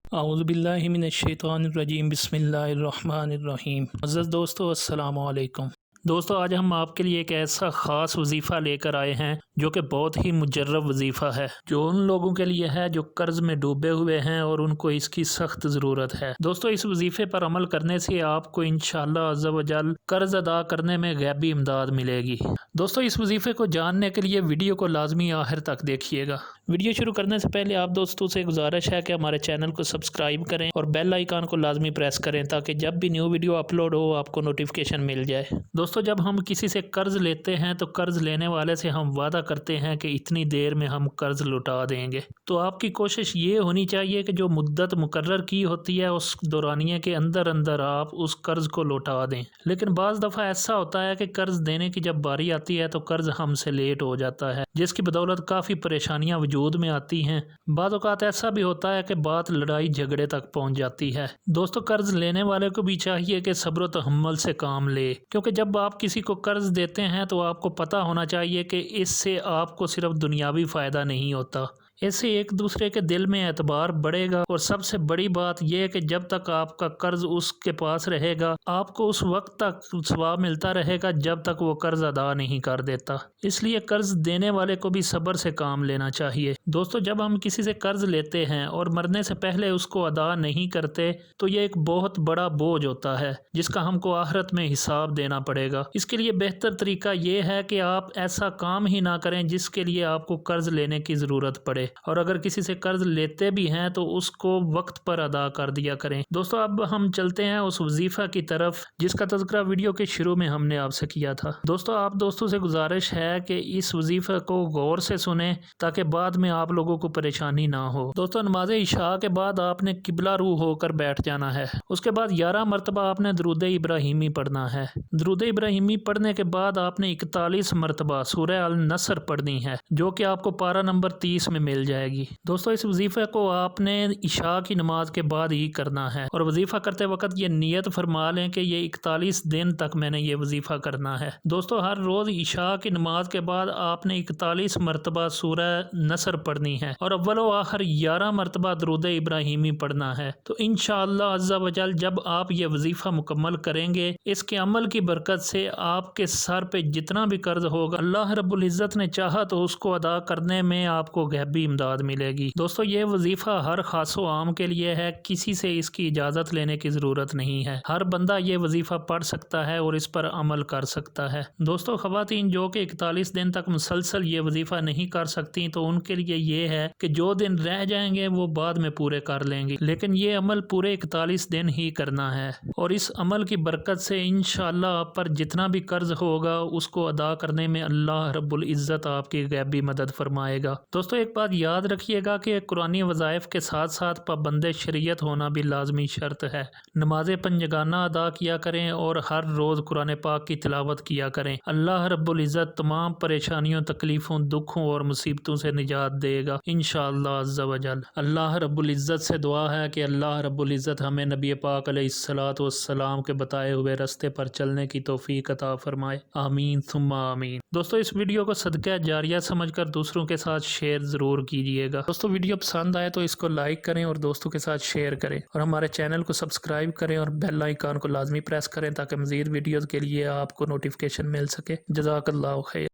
अऊज़ुबिल्लाहि मिनश्शैतानिर्रजीम बिस्मिल्लाहिर्रहमानिर्रहीम। अज़ीज़ दोस्तों, अस्सलामु अलैकुम। दोस्तों, आज हम आपके लिए एक ऐसा ख़ास वजीफ़ा लेकर आए हैं जो कि बहुत ही मुजर्रब वजीफ़ा है, जो उन लोगों के लिए है जो कर्ज़ में डूबे हुए हैं और उनको इसकी सख्त ज़रूरत है। दोस्तों, इस वजीफ़े पर अमल करने से आपको इंशाअल्लाह अज़्ज़ा वजल कर्ज़ अदा करने में गैबी इमदाद मिलेगी। दोस्तों, इस वजीफ़े को जानने के लिए वीडियो को लाजमी आखिर तक देखिएगा। वीडियो शुरू करने से पहले आप दोस्तों से गुजारिश है कि हमारे चैनल को सब्सक्राइब करें और बेल आइकन को लाजमी प्रेस करें ताकि जब भी न्यू वीडियो अपलोड हो आपको नोटिफिकेशन मिल जाए। दोस्तों, जब हम किसी से कर्ज लेते हैं तो कर्ज लेने वाले से हम वादा करते हैं कि इतनी देर में हम कर्ज लौटा देंगे। तो आपकी कोशिश ये होनी चाहिए कि जो मुद्दत मुकर्रर की होती है उस दौरानिये के अंदर अंदर आप उस कर्ज को लौटा दें। लेकिन बाज़ दफ़ा ऐसा होता है कि कर्ज देने की जब बारी आती है तो कर्ज हमसे लेट हो जाता है, जिसकी बदौलत काफ़ी परेशानियां वजूद में आती हैं। बाज़ औक़ात ऐसा भी होता है कि बात लड़ाई झगड़े तक पहुंच जाती है। दोस्तों, कर्ज लेने वाले को भी चाहिए कि सब्र व तहम्मुल से काम ले, क्योंकि जब आप किसी को कर्ज देते हैं तो आपको पता होना चाहिए कि इससे आपको सिर्फ दुनियावी फ़ायदा नहीं होता, इससे एक दूसरे के दिल में एतबार बढ़ेगा। और सबसे बड़ी बात यह है कि जब तक आपका कर्ज उसके पास रहेगा आपको उस वक्त तक सवाब मिलता रहेगा जब तक वो कर्ज अदा नहीं कर देता। इसलिए कर्ज देने वाले को भी सब्र से काम लेना चाहिए। दोस्तों, जब हम किसी से कर्ज लेते हैं और मरने से पहले उसको अदा नहीं करते तो ये एक बहुत बड़ा बोझ होता है जिसका हमको आखिरत में हिसाब देना पड़ेगा। इसके लिए बेहतर तरीका ये है कि आप ऐसा काम ही ना करें जिसके लिए आपको कर्ज लेने की ज़रूरत पड़े, और अगर किसी से कर्ज लेते भी हैं तो उसको वक्त पर अदा कर दिया करें। दोस्तों, अब हम चलते हैं उस वजीफा की तरफ जिसका तज़किरा वीडियो के शुरू में हमने आपसे किया था। दोस्तों, आप दोस्तों से गुजारिश है कि इस वजीफा को गौर से सुने ताकि बाद में आप लोगों को परेशानी ना हो। दोस्तों, नमाज इशा के बाद आपने किबला रू होकर बैठ जाना है। उसके बाद 11 मरतबा आपने दुरूद इब्राहिमी पढ़ना है। दुरूद इब्राहिमी पढ़ने के बाद आपने 41 मरतबा सूरह अलनसर पढ़नी है, जो कि आपको पारा नंबर 30 में मिल जाएगी। दोस्तों, इस वजीफे को आपने इशा की नमाज के बाद ही करना है और वजीफा करते वक्त ये नियत फरमा लें कि ये 41 दिन तक मैंने ये वजीफा करना है। दोस्तों, हर रोज इशा की नमाज के बाद आपने 41 मरतबा सूरह नसर पढ़नी है और अव्वल व आखिर 11 मरतबा दुरूद इब्राहिमी पढ़ना है। तो इंशाअल्लाह अज़्ज़ा वजल जब आप ये वजीफा मुकम्मल करेंगे, इसके अमल की बरकत से आपके सर पे जितना भी कर्ज होगा अल्लाह रब्बुल इज़्ज़त ने चाहा तो उसको अदा करने में आपको गैबी इमदाद मिलेगी। दोस्तों, ये वजीफा हर खास व आम के लिए है, किसी से इसकी इजाज़त लेने की ज़रूरत नहीं है। हर बंदा ये वजीफा पढ़ सकता है और इस पर अमल कर सकता है। दोस्तों, ख़वातीन जो कि 41 दिन तक मुसलसल ये वजीफा नहीं कर सकती तो उनके लिए ये है कि जो दिन रह जाएंगे वो बाद में पूरे कर लेंगे, लेकिन ये अमल पूरे 41 दिन ही करना है और इस अमल की बरकत से इंशाअल्लाह आप पर जितना भी कर्ज होगा उसको अदा करने में अल्लाह रब्बुल इज़्ज़त आपकी गैबी मदद फरमाएगा। दोस्तों, एक बात याद रखिएगा कि कुरानी वज़ाइफ के साथ साथ पाबंद शरीयत होना भी लाजमी शर्त है। नमाज़ें पंजगाना अदा किया करें और हर रोज़ कुरान पाक की तिलावत किया करें। अल्लाह रब्बुल इज़्ज़त तमाम परेशानियों, तकलीफ़ों, दुखों और मुसीबतों से निजात देगा इंशाअल्लाह अज़्ज़ा वजल। अल्लाह रब्बुल इज़्ज़त से दुआ है कि अल्लाह रब्बुल इज़्ज़त हमें नबी पाक अलैहिस्सलातु वस्सलाम के बताए हुए रास्ते पर चलने की तौफीक अता फरमाए। आमीन सुम्मा आमीन। दोस्तों, इस वीडियो को सदका जारिया समझकर दूसरों के साथ शेयर ज़रूर कीजिएगा। दोस्तों, वीडियो पसंद आए तो इसको लाइक करें और दोस्तों के साथ शेयर करें और हमारे चैनल को सब्सक्राइब करें और बेल आइकन को लाजमी प्रेस करें ताकि मज़ीद वीडियोज़ के लिए आपको नोटिफिकेशन मिल सके। जज़ाकल्लाहु खैर।